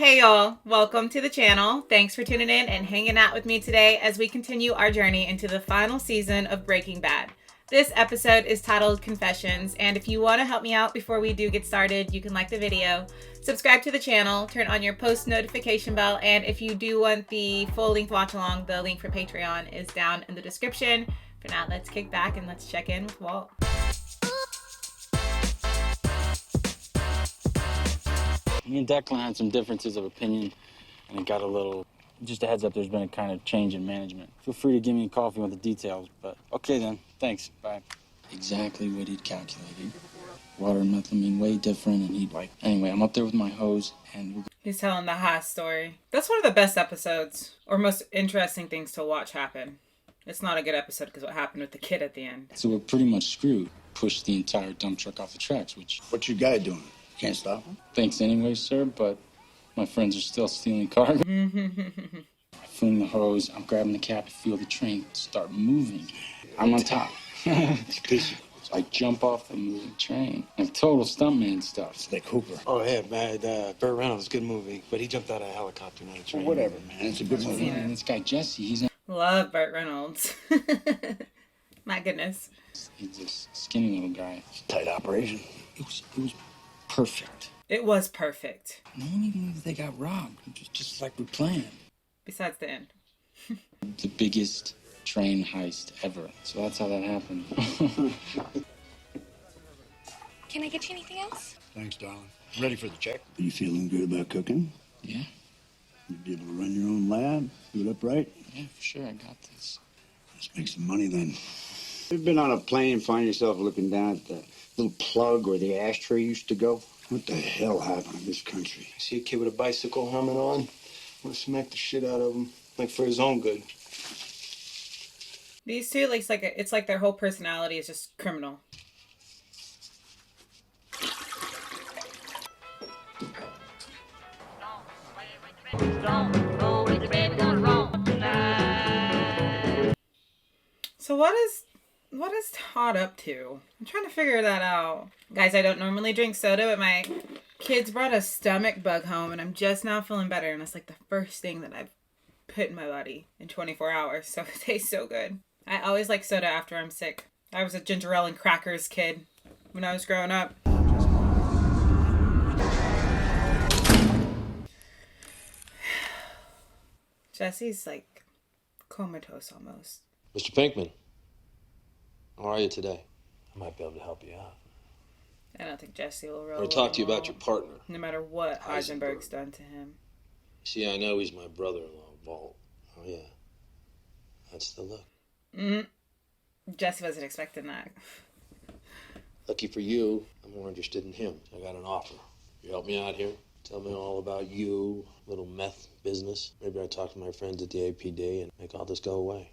Hey y'all, welcome to the channel. Thanks for tuning in and hanging out with me today as we continue our journey into the final season of Breaking Bad. This episode is titled Confessions, and if you want to help me out before we do get started, you can like the video, subscribe to the channel, turn on your post notification bell, and if you do want the full-length watch-along, the link for Patreon is down in the description. For now, let's kick back and let's check in with Walt. Me and Declan had some differences of opinion, and it got a little... Just a heads up, there's been a kind of change in management. Feel free to give me a call if you want the details, but okay then. Thanks. Bye. Exactly what he'd calculated. Water and methylamine way different, and he'd like... Anyway, I'm up there with my hose, and... He's telling the heist story. That's one of the best episodes, or most interesting things to watch happen. It's not a good episode because what happened with the kid at the end. So we're pretty much screwed. Pushed the entire dump truck off the tracks, which... What's your guy doing? Can't stop him? Thanks anyway, sir, but my friends are still stealing cargo. I fling the hose, I'm grabbing the cap to feel the train start moving. I'm on top. So I jump off the moving train. Like total stuntman stuff. It's like Hooper. Oh, yeah, man. Burt Reynolds, good movie. But he jumped out of a helicopter, not a train. Well, whatever, man. It's a good movie. And this guy, Jesse, he's... Love Burt Reynolds. My goodness. He's this skinny little guy. It's a tight operation. It was perfect. It was perfect. No one even knew that they got robbed. Just like we planned. Besides the end. The biggest train heist ever. So that's how that happened. Can I get you anything else? Thanks, darling. Ready for the check? Are you feeling good about cooking? Yeah? You be able to run your own lab? Do it up right? Yeah, for sure. I got this. Let's make some money then. You've been on a plane and find yourself looking down at the little plug where the ashtray used to go? What the hell happened in this country? I see a kid with a bicycle helmet on. I'm gonna smack the shit out of him, like for his own good. These two, it's like their whole personality is just criminal. So what is Todd up to? I'm trying to figure that out. Guys, I don't normally drink soda, but my kids brought a stomach bug home and I'm just now feeling better. And it's like the first thing that I've put in my body in 24 hours. So it tastes so good. I always like soda after I'm sick. I was a ginger ale and crackers kid when I was growing up. Jesse's like comatose almost. Mr. Pinkman, how are you today? I might be able to help you out. I don't think Jesse will I roll. want to talk to you about your partner. No matter what Heisenberg's done to him. See, I know he's my brother-in-law, Walt. Oh, yeah. That's the look. Jesse wasn't expecting that. Lucky for you, I'm more interested in him. I got an offer. You help me out here? Tell me all about you, little meth business. Maybe I talk to my friends at the APD and make all this go away.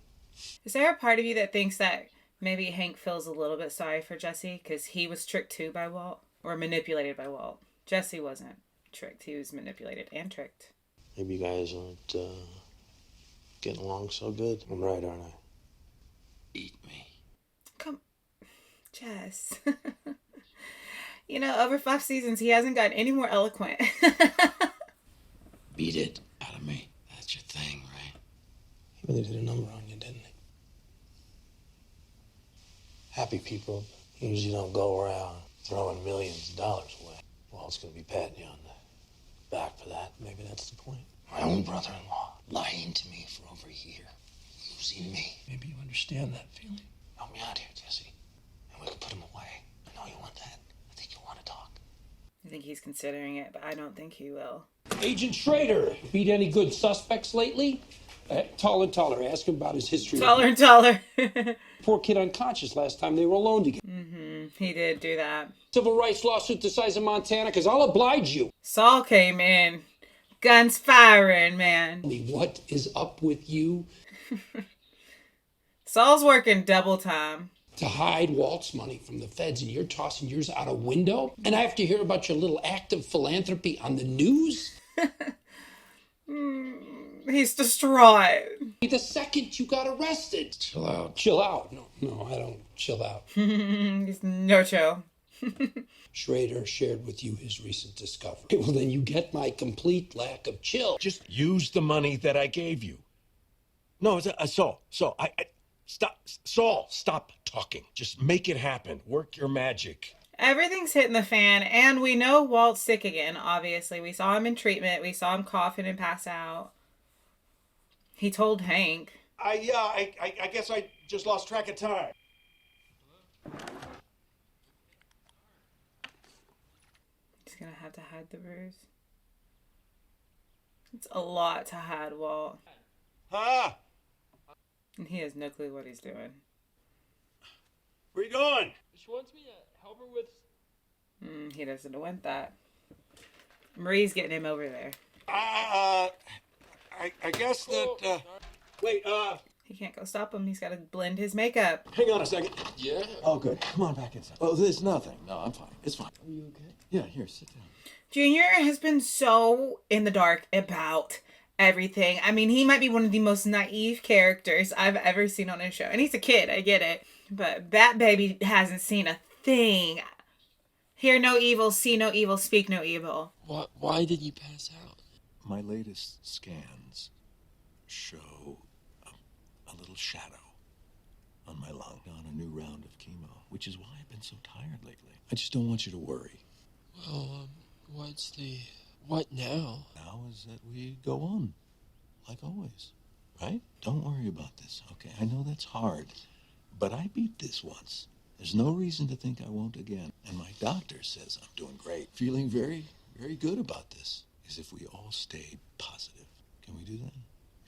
Is there a part of you that thinks that maybe Hank feels a little bit sorry for Jesse because he was tricked too by Walt? Or manipulated by Walt? Jesse wasn't tricked. He was manipulated and tricked. Maybe you guys aren't getting along so good. I'm right, aren't I? Eat me. Come, Jess. You know, over 5 seasons, he hasn't gotten any more eloquent. Beat it out of me. That's your thing, right? He really did a number on you, didn't he? Happy people usually don't go around throwing millions of dollars away. Walt's gonna be patting you on the back for that. Maybe that's the point. My own brother-in-law lying to me for over a year. Using me. Maybe you understand that feeling. Help me out here, Jesse. And we can put him away. I know you want that. I think you want to talk. I think he's considering it, but I don't think he will. Agent Schrader, beat any good suspects lately? Taller and taller, ask him about his history. Taller and taller. Poor kid unconscious last time they were alone together. He did do that. Civil rights lawsuit the size of Montana, because I'll oblige you. Saul came in. Guns firing, man. What is up with you? Saul's working double time. To hide Walt's money from the feds, and you're tossing yours out a window? And I have to hear about your little act of philanthropy on the news? He's distraught. The second you got arrested. Chill out. Chill out. No, I don't chill out. He's no chill. Schrader shared with you his recent discovery. Well, then you get my complete lack of chill. Just use the money that I gave you. No, it's Saul. Stop talking. Just make it happen. Work your magic. Everything's hitting the fan, and we know Walt's sick again, obviously. We saw him in treatment. We saw him coughing and pass out. He told Hank. I guess I just lost track of time. He's gonna have to hide the bruise. It's a lot to hide, Walt. Huh? And he has no clue what he's doing. Where you going? She wants me to help her with... He doesn't want that. Marie's getting him over there. I guess that, wait, He can't go stop him. He's got to blend his makeup. hang on a second. Yeah. Oh, good. Come on back inside. Oh, there's nothing. No, I'm fine. It's fine. Are you okay? Yeah, here, sit down. Junior has been so in the dark about everything. I mean, he might be one of the most naive characters I've ever seen on a show. And he's a kid, I get it. But that baby hasn't seen a thing. Hear no evil, see no evil, speak no evil. Why did you pass out? My latest scans show a little shadow on my lung, on a new round of chemo, which is why I've been so tired lately. I just don't want you to worry. Well, what now? Now is that we go on, like always, right? Don't worry about this, okay? I know that's hard, but I beat this once. There's no reason to think I won't again. And my doctor says I'm doing great. Feeling very, very good about this. Is if we all stay positive. Can we do that?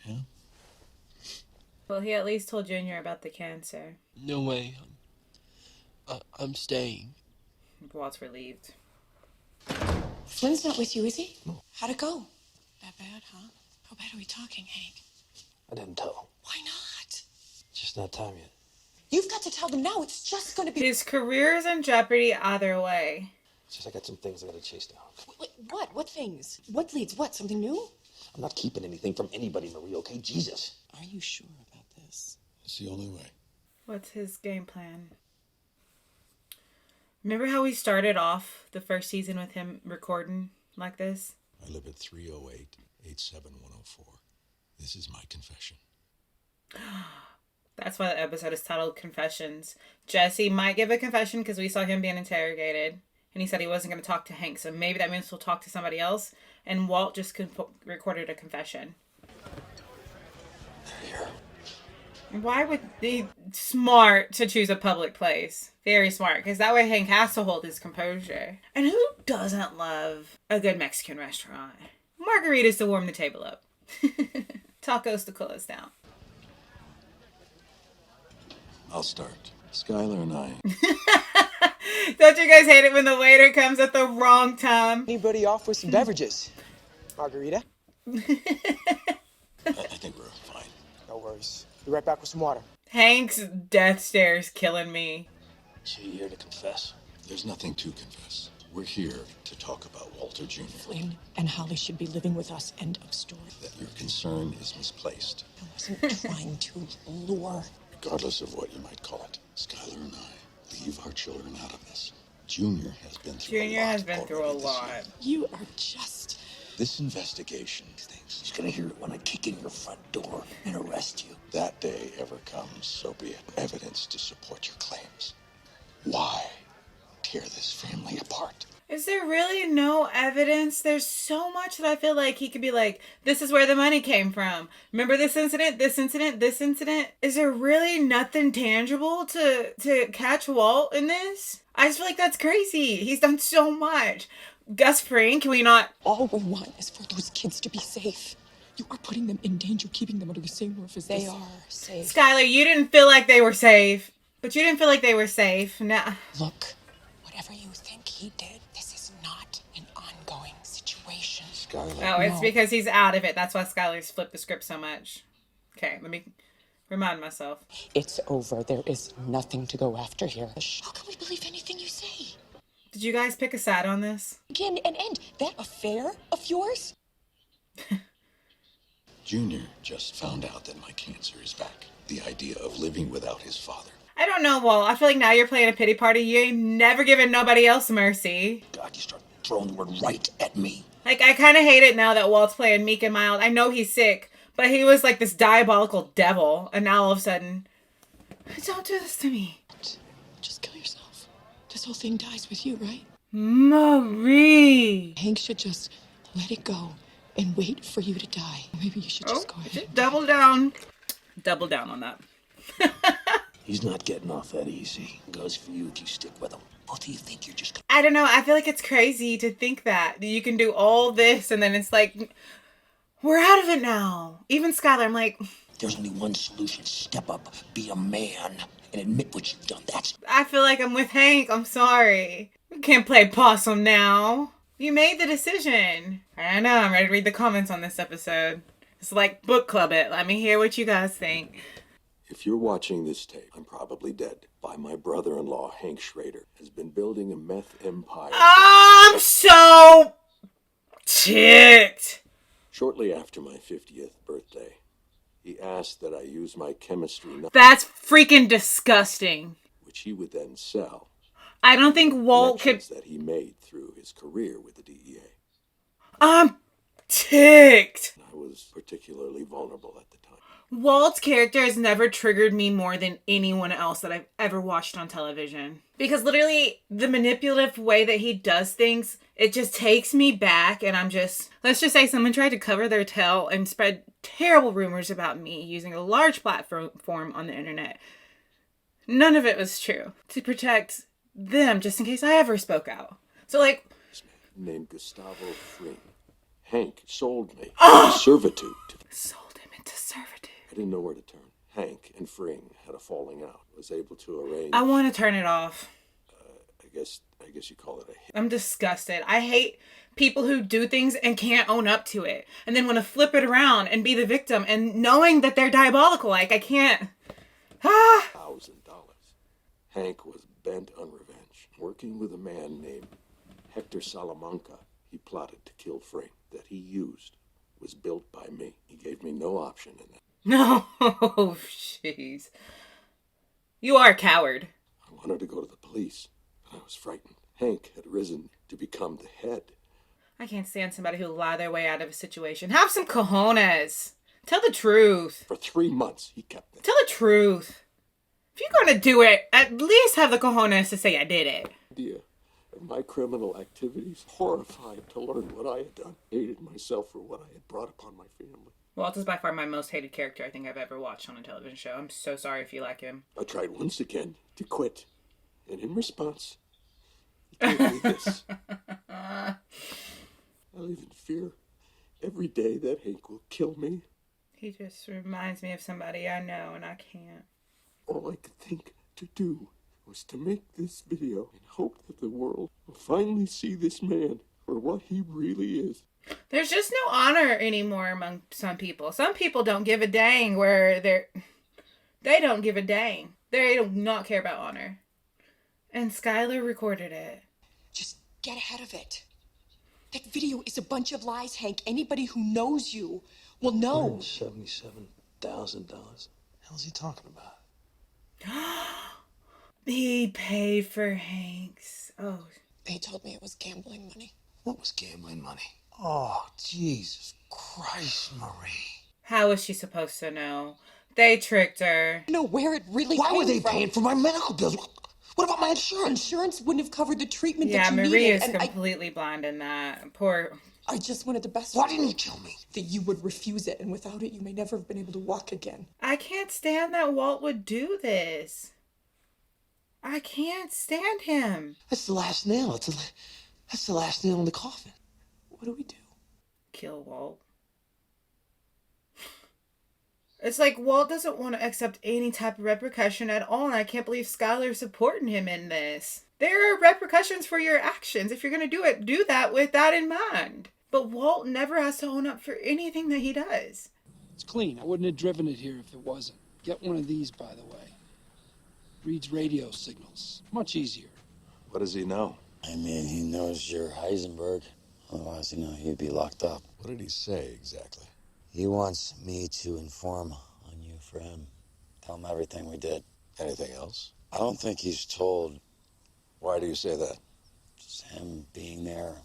Yeah? Well, he at least told Junior about the cancer. No way. I'm staying. Walt's relieved. Flynn's not with you, is he? No. How'd it go? That bad, huh? How bad are we talking, Hank? I didn't tell. Why not? It's just not time yet. You've got to tell them now. It's just going to be... His career is in jeopardy either way. It's just I got some things I gotta chase down. What? What things? What leads? What? Something new? I'm not keeping anything from anybody, Marie, okay? Jesus. Are you sure about this? It's the only way. What's his game plan? Remember how we started off the first season with him recording like this? I live at 308-87104. This is my confession. That's why the episode is titled Confessions. Jesse might give a confession because we saw him being interrogated. And he said he wasn't going to talk to Hank. So maybe that means he'll talk to somebody else. And Walt just recorded a confession. They're here. Why would they... Smart to choose a public place. Very smart. Because that way Hank has to hold his composure. And who doesn't love a good Mexican restaurant? Margaritas to warm the table up. Tacos to cool us down. I'll start. Skylar and I... Don't you guys hate it when the waiter comes at the wrong time? Anybody off with some beverages? Margarita? I think we're fine. No worries. Be right back with some water. Hank's death stare is killing me. So you here to confess? There's nothing to confess. We're here to talk about Walter Jr. Flynn and Holly should be living with us. End of story. That your concern is misplaced. I wasn't trying to lure. Regardless of what you might call it, Skylar and I leave our children out of this. Junior has been through a lot. Junior has been through a lot. You are just... This investigation stinks. He's gonna hear it when I kick in your front door and arrest you. That day ever comes, so be it. Evidence to support your claims. Why tear this family apart? Is there really no evidence? There's so much that I feel like he could be like, this is where the money came from. Remember this incident, this incident, this incident? Is there really nothing tangible to catch Walt in this? I just feel like that's crazy. He's done so much. Gus Fring, can we not? All we want is for those kids to be safe. You are putting them in danger, keeping them under the same roof as they are safe. Skylar, you didn't feel like they were safe. But you didn't feel like they were safe. Nah. Look, whatever you think he did, this is not an ongoing situation. Skylar. Oh, it's because he's out of it. That's why Skylar's flipped the script so much. Okay, let me remind myself. It's over. There is nothing to go after here. How can we believe anything you say? Did you guys pick a side on this? Again, and end that affair of yours? Junior just found out that my cancer is back. The idea of living without his father. I don't know, Walt. I feel like now you're playing a pity party. You ain't never given nobody else mercy. God, you start throwing the word right at me. Like, I kind of hate it now that Walt's playing meek and mild. I know he's sick, but he was like this diabolical devil, and now all of a sudden, don't do this to me. Just kill yourself. This whole thing dies with you, right? Marie. Hank should just let it go and wait for you to die. Maybe you should just go ahead. Just double down. Double down on that. He's not getting off that easy. It goes for you if you stick with him. Both of you think you're just... I don't know. I feel like it's crazy to think that you can do all this and then it's like, we're out of it now. Even Skylar, I'm like... There's only one solution. Step up, be a man, and admit what you've done. I feel like I'm with Hank. I'm sorry. We can't play possum now. You made the decision. I know. I'm ready to read the comments on this episode. It's like book club it. Let me hear what you guys think. If you're watching this tape, I'm probably dead. By my brother-in-law, Hank Schrader, has been building a meth empire. I'm so ticked. Shortly after my 50th birthday, he asked that I use my chemistry knowledge, That's freaking disgusting. which he would then sell. I don't think Walt could... that he made through his career with the DEA. I'm ticked. I was particularly vulnerable at the time. Walt's character has never triggered me more than anyone else that I've ever watched on television. Because literally, the manipulative way that he does things, it just takes me back and I'm just... Let's just say someone tried to cover their tail and spread terrible rumors about me using a large platform on the internet. None of it was true. To protect them, just in case I ever spoke out. So like... This man named Gustavo Fring. Hank sold me into servitude. Sold him into servitude. I didn't know where to turn. Hank and Fring had a falling out. Was able to arrange... I want to turn it off. I guess you call it a hit. I'm disgusted. I hate people who do things and can't own up to it. And then want to flip it around and be the victim. And knowing that they're diabolical. Like, I can't... $1,000. Hank was bent on revenge. Working with a man named Hector Salamanca, he plotted to kill Fring. That he used was built by me. He gave me no option in that. No, jeez. You are a coward. I wanted to go to the police, but I was frightened. Hank had risen to become the head. I can't stand somebody who'll lie their way out of a situation. Have some cojones. Tell the truth. For 3 months, he kept it. Tell the truth. If you're going to do it, at least have the cojones to say I did it. Idea of my criminal activities, horrified to learn what I had done. Hated myself for what I had brought upon my family. Walt is by far my most hated character I think I've ever watched on a television show. I'm so sorry if you like him. I tried once again to quit, and in response, he told me this. I live in fear every day that Hank will kill me. He just reminds me of somebody I know, and I can't. All I could think to do was to make this video and hope that the world will finally see this man for what he really is. There's just no honor anymore among some people. Some people don't give a dang where they don't give a dang. They do not care about honor. And Skylar recorded it. Just get ahead of it. That video is a bunch of lies, Hank. Anybody who knows you will know. $177,000. Hell's he talking about? He paid for Hank's. Oh. They told me it was gambling money. What was gambling money? Oh, Jesus Christ, Marie. How was she supposed to know? They tricked her. I know where it really Why came were they from. paying for my medical bills? What about my insurance? Insurance wouldn't have covered the treatment Yeah, that you Marie needed. is completely blind in that. Poor... I just wanted the best. Why didn't you tell me? That you would refuse it, and without it, you may never have been able to walk again. I can't stand that Walt would do this. I can't stand him. That's the last nail. That's the last nail in the coffin. What do we do? Kill Walt. It's like Walt doesn't want to accept any type of repercussion at all, and I can't believe Skylar's supporting him in this. There are repercussions for your actions. If you're going to do it, do that with that in mind. But Walt never has to own up for anything that he does. It's clean. I wouldn't have driven it here if it wasn't. Get one of these, by the way. Reads radio signals. Much easier. What does he know? I mean, he knows you're Heisenberg. Otherwise, he'd be locked up. What did he say exactly? He wants me to inform on you for him. Tell him everything we did. Anything else? I don't think he's told. Why do you say that? Just him being there.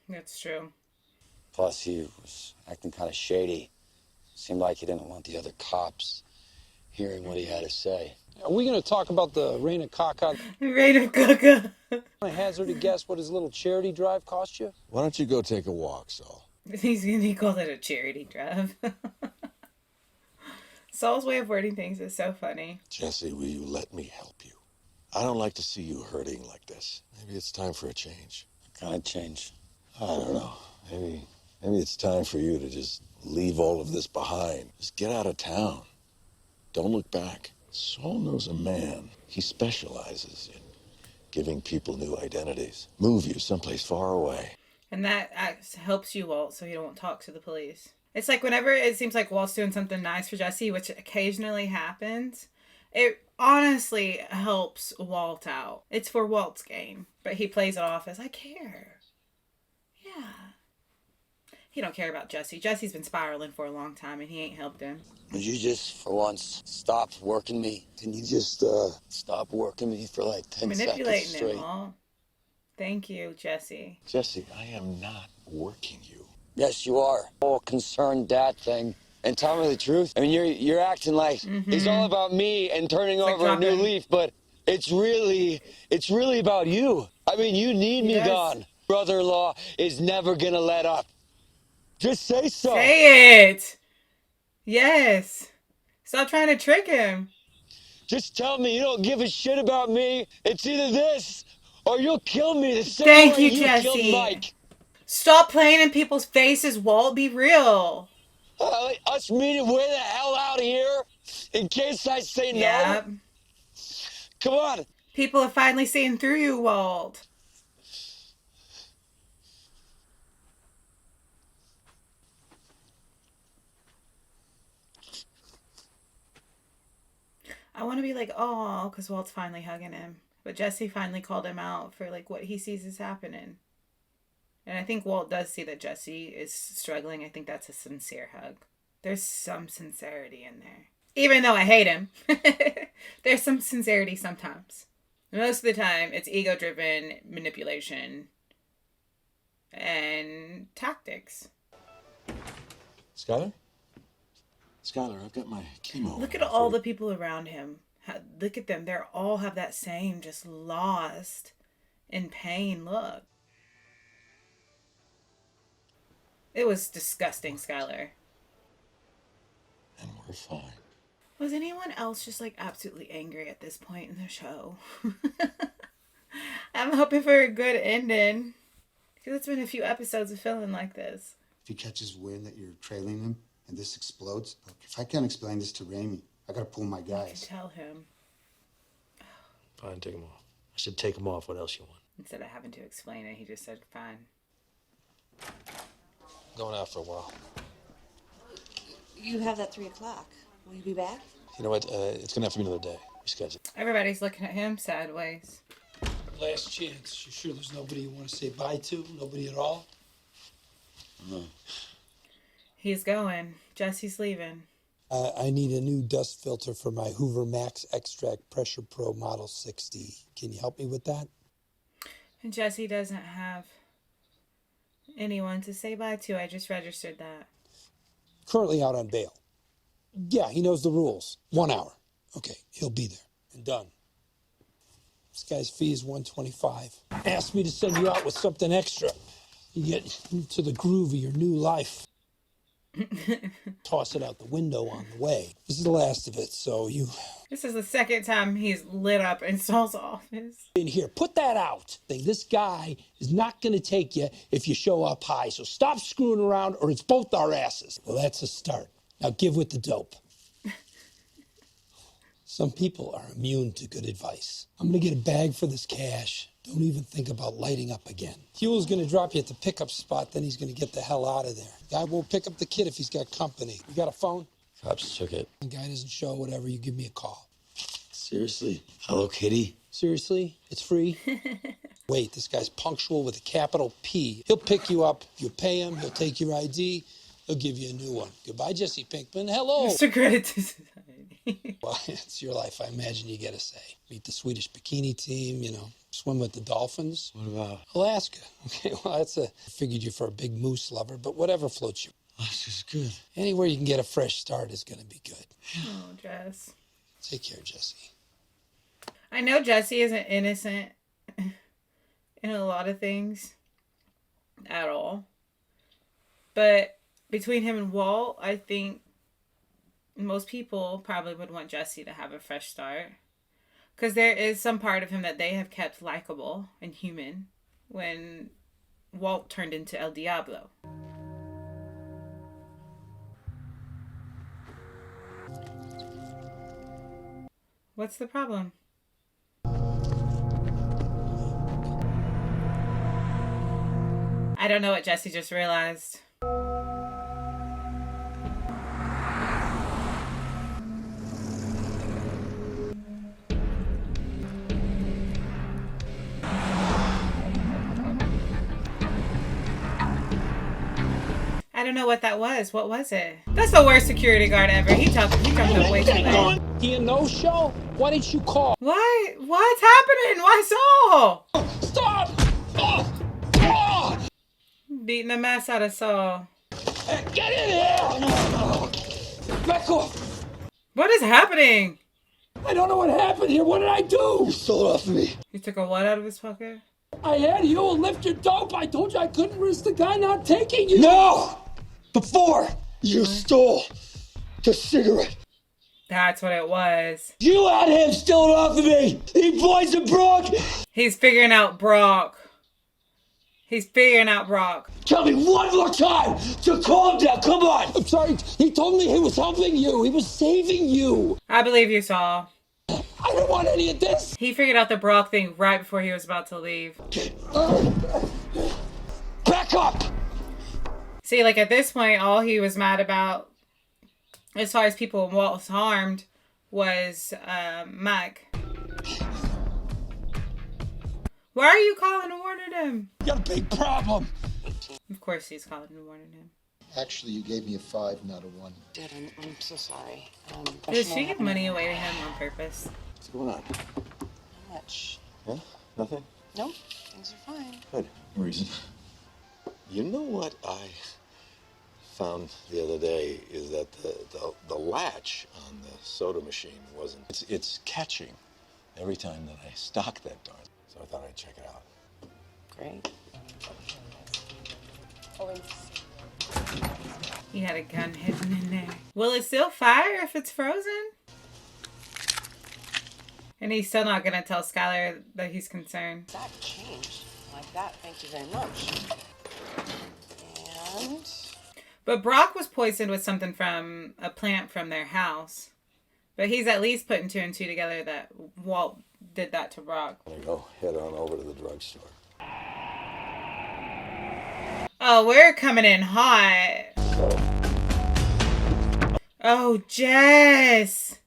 That's true. Plus, he was acting kind of shady. Seemed like he didn't want the other cops hearing what he had to say. Are we going to talk about the rain of caca? Rain of caca. I hazard to guess what his little charity drive cost you? Why don't you go take a walk, Saul? He called it a charity drive. Saul's way of wording things is so funny. Jesse, will you let me help you? I don't like to see you hurting like this. Maybe it's time for a change. What kind of change? I don't know. Maybe it's time for you to just leave all of this behind. Just get out of town. Don't look back. Saul knows a man. He specializes in giving people new identities. Move you someplace far away. And that helps you, Walt, so you don't talk to the police. It's like whenever it seems like Walt's doing something nice for Jesse, which occasionally happens, it honestly helps Walt out. It's for Walt's gain. But he plays it off as, I care. Yeah. He don't care about Jesse. Jesse's been spiraling for a long time and he ain't helped him. Would you just, for once, stop working me? Can you just, stop working me for like 10 seconds Manipulating straight? him, Walt. Thank you, Jesse. Jesse, I am not working you. Yes, you are. Whole concerned dad thing. And tell me the truth. I mean, you're acting like it's all about me and turning over a new leaf, but it's really about you. I mean, you need me gone. Brother-in-law is never gonna let up. Just say so. Say it. Yes. Stop trying to trick him. Just tell me you don't give a shit about me. It's either this or you'll kill me the same way you killed Mike. Stop playing in people's faces, Walt. Be real. Us meeting way the hell out of here in case I say no. Come on. People are finally seeing through you, Walt. I want to be like, oh, because Walt's finally hugging him. But Jesse finally called him out for like what he sees is happening. And I think Walt does see that Jesse is struggling. I think that's a sincere hug. There's some sincerity in there. Even though I hate him, there's some sincerity sometimes. Most of the time, it's ego-driven manipulation and tactics. Skylar? Skylar, I've got my chemo. Look at all the people around him. Look at them. They all have that same just lost in pain look. It was disgusting, Skylar. And we're fine. Was anyone else just like absolutely angry at this point in the show? I'm hoping for a good ending. Because it's been a few episodes of feeling like this. If he catches wind that you're trailing him and this explodes, look, if I can't explain this to Raimi, I gotta pull my guys. Tell him. Fine, take him off. I said take him off. What else you want? Instead of having to explain it, he just said, fine. Going out for a while. You have that 3 o'clock. Will you be back? You know what? It's going to have to be another day. Reschedule. Everybody's looking at him sideways. Last chance. You sure there's nobody you want to say bye to? Nobody at all? No. He's going. Jesse's leaving. I need a new dust filter for my Hoover Max Extract Pressure Pro Model 60. Can you help me with that? And Jesse doesn't have anyone to say bye to. I just registered that. Currently out on bail. Yeah, he knows the rules. 1 hour. Okay, he'll be there. And done. This guy's fee is $125. Asked me to send you out with something extra. You get into the groove of your new life. Toss it out the window on the way. This is the last of it, so you... This is the second time he's lit up in Saul's office. In here, put that out. This guy is not going to take you if you show up high, so stop screwing around or it's both our asses. Well, that's a start. Now give with the dope. Some people are immune to good advice. I'm going to get a bag for this cash. Don't even think about lighting up again. Huel's going to drop you at the pickup spot, then he's going to get the hell out of there. Guy won't pick up the kid if he's got company. You got a phone? Cops took it. The guy doesn't show, whatever, you give me a call. Seriously? Hello, Kitty? Seriously? It's free? Wait, this guy's punctual with a capital P. He'll pick you up, you'll pay him, he'll take your ID, he'll give you a new one. Goodbye, Jesse Pinkman. Hello. Mr. Credit to Society. Well, it's your life. I imagine you get a say. Meet the Swedish bikini team, swim with the dolphins. What about Alaska. Okay, well, I figured you for a big moose lover, but whatever floats you. Alaska's good. Anywhere you can get a fresh start is going to be good. Oh, Jess. Take care, Jesse. I know Jesse isn't innocent in a lot of things at all. But between him and Walt, I think most people probably would want Jesse to have a fresh start. Because there is some part of him that they have kept likable and human when Walt turned into El Diablo. What's the problem? I don't know what Jesse just realized. I don't know what that was. What was it? That's the worst security guard ever. He jumped up way too late. He a no-show? Why didn't you call? Why? What's happening? Why Saul? Stop! Beating the mess out of Saul. Get in here! Back off! What is happening? I don't know what happened here. What did I do? You stole it off of me. He took a what out of his pocket? I had you lift your dope. I told you I couldn't risk the guy not taking you. No! Before you stole the cigarette. That's what it was. You had him steal it off of me. He poisoned Brock. He's figuring out Brock. He's figuring out Brock. Tell me one more time to calm down. Come on. I'm sorry. He told me he was helping you. He was saving you. I believe you, Saul. I don't want any of this. He figured out the Brock thing right before he was about to leave. Back up. See, like at this point, all he was mad about, as far as people Walt was harmed, was Mike. Why are you calling and warning him? You got a big problem. Of course he's calling and warning him. Actually, you gave me a 5, not a 1. Didn't. I'm so sorry. Did she give money away to him on purpose? What's going on? How much? Huh? Nothing? Nope. Things are fine. Good. No reason. You know what I found the other day is that the latch on the soda machine wasn't. It's catching every time that I stock that darn. So I thought I'd check it out. Great. He had a gun hidden in there. Will it still fire if it's frozen? And he's still not gonna tell Skylar that he's concerned. That changed. Like that. Thank you very much. And But Brock was poisoned with something from a plant from their house. But he's at least putting 2 and 2 together that Walt did that to Brock. I'm gonna go head on over to the drugstore. Oh, we're coming in hot. Oh, Jess.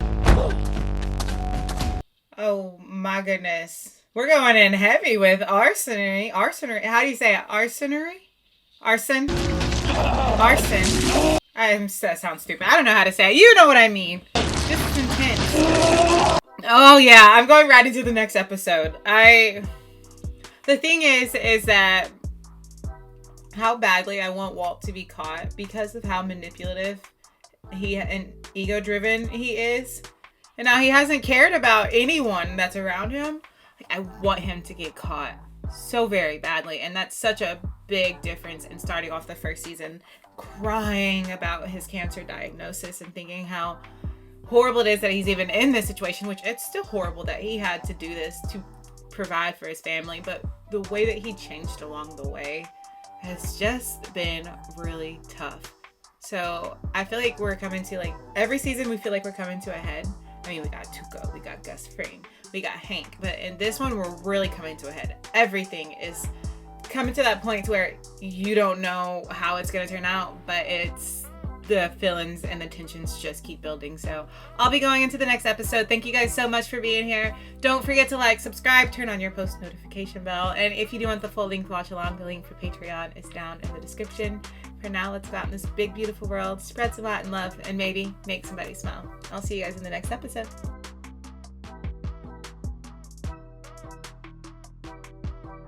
Oh, my goodness. We're going in heavy with arsonery. Arsonery. How do you say it? Arsonery? Arson? Arson. That sounds stupid. I don't know how to say it. You know what I mean. This is intense. Oh, yeah. I'm going right into the next episode. The thing is that how badly I want Walt to be caught because of how manipulative and ego-driven he is. And now he hasn't cared about anyone that's around him. I want him to get caught so very badly. And that's such a big difference in starting off the first season crying about his cancer diagnosis and thinking how horrible it is that he's even in this situation, which it's still horrible that he had to do this to provide for his family. But the way that he changed along the way has just been really tough. So I feel like we're coming to, like, every season we feel like we're coming to a head. I mean, we got Tuco, we got Gus Fring, we got Hank, but in this one we're really coming to a head. Everything is coming to that point where you don't know how it's going to turn out, but it's the feelings and the tensions just keep building. So I'll be going into the next episode. Thank you guys so much for being here. Don't forget to like, subscribe, turn on your post notification bell. And if you do want the full length watch along, the link for Patreon is down in the description. For now, let's go out in this big, beautiful world, spread some light and love, and maybe make somebody smile. I'll see you guys in the next episode.